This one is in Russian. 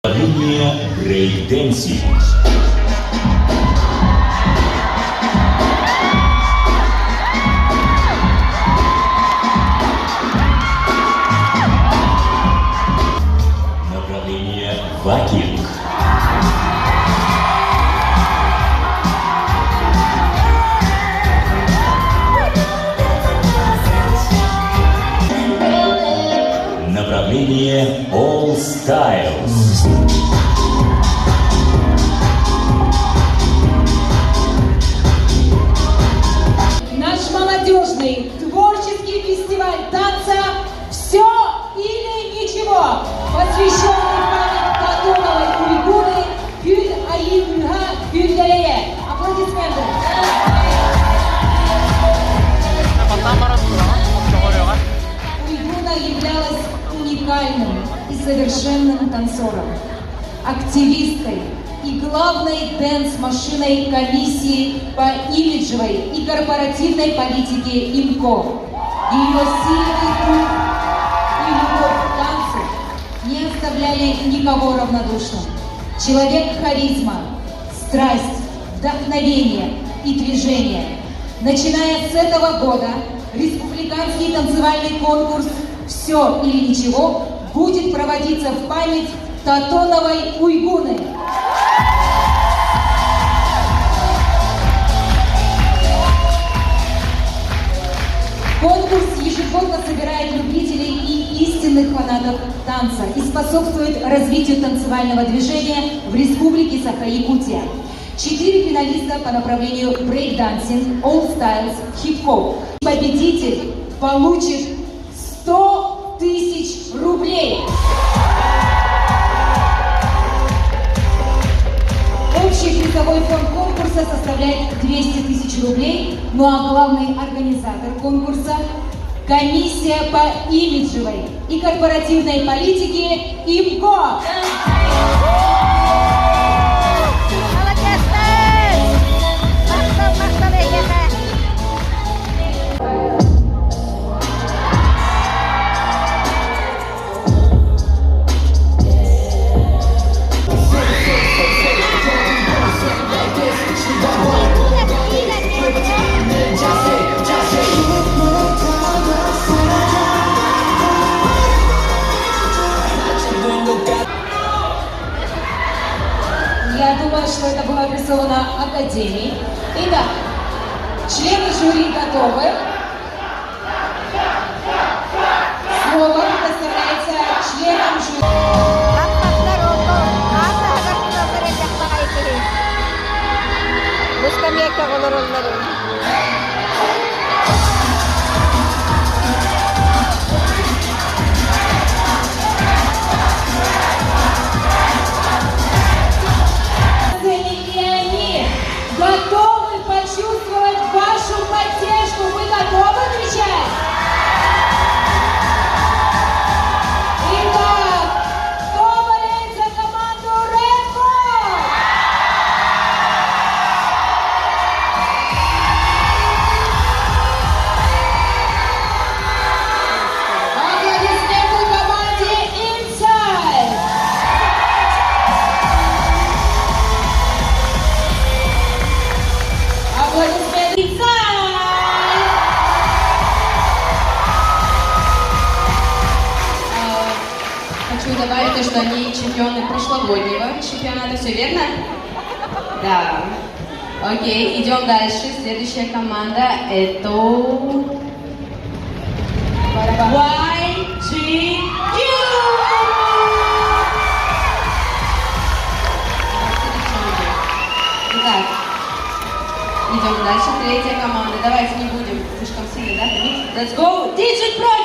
Направление брейк-дэнсинг. Направление вакинг. Направление All Styles. Наш молодежный творческий фестиваль танца «Все или ничего», посвященный памяти Татоновой Уйгуны Гюль Айюнга Гюльгалее. Аплодисменты. Уйгуна являлась уникальным и совершенным танцором, активисткой и главной дэнс-машиной комиссии по имиджевой и корпоративной политике ИМКО. Ее сильный дух и любовь к танцу не оставляли никого равнодушным. Человек-харизма, страсть, вдохновение и движение. Начиная с этого года республиканский танцевальный конкурс «Все или ничего» будет проводиться в память Татоновой Уйгуны. Конкурс ежегодно собирает любителей и истинных фанатов танца и способствует развитию танцевального движения в Республике Саха-Якутия. 4 финалиста по направлению брейк-дансинг, All Styles, хип-хоп. Победитель получит 100 000 рублей. Общий призовой фонд конкурса составляет 200 000 рублей, ну а главный организатор конкурса – комиссия по имиджевой и корпоративной политике ИМКО. Я думаю, что это было адресовано Академии. Итак, члены жюри готовы. Слово предоставляется членам жюри. Готовы почувствовать вашу поддержку? Вы готовы отвечать? Итак, кто болеет за команду Red Bull? Аплодисменты команде Inside! Аплодисменты Inside! Хочу добавить, что они чемпионы прошлогоднего чемпионата, все верно? Да. Окей, идем дальше. Следующая команда это YGU! Итак, идем дальше. Третья команда. Давайте не будем слишком сильно, да? Let's go! Digit Pro!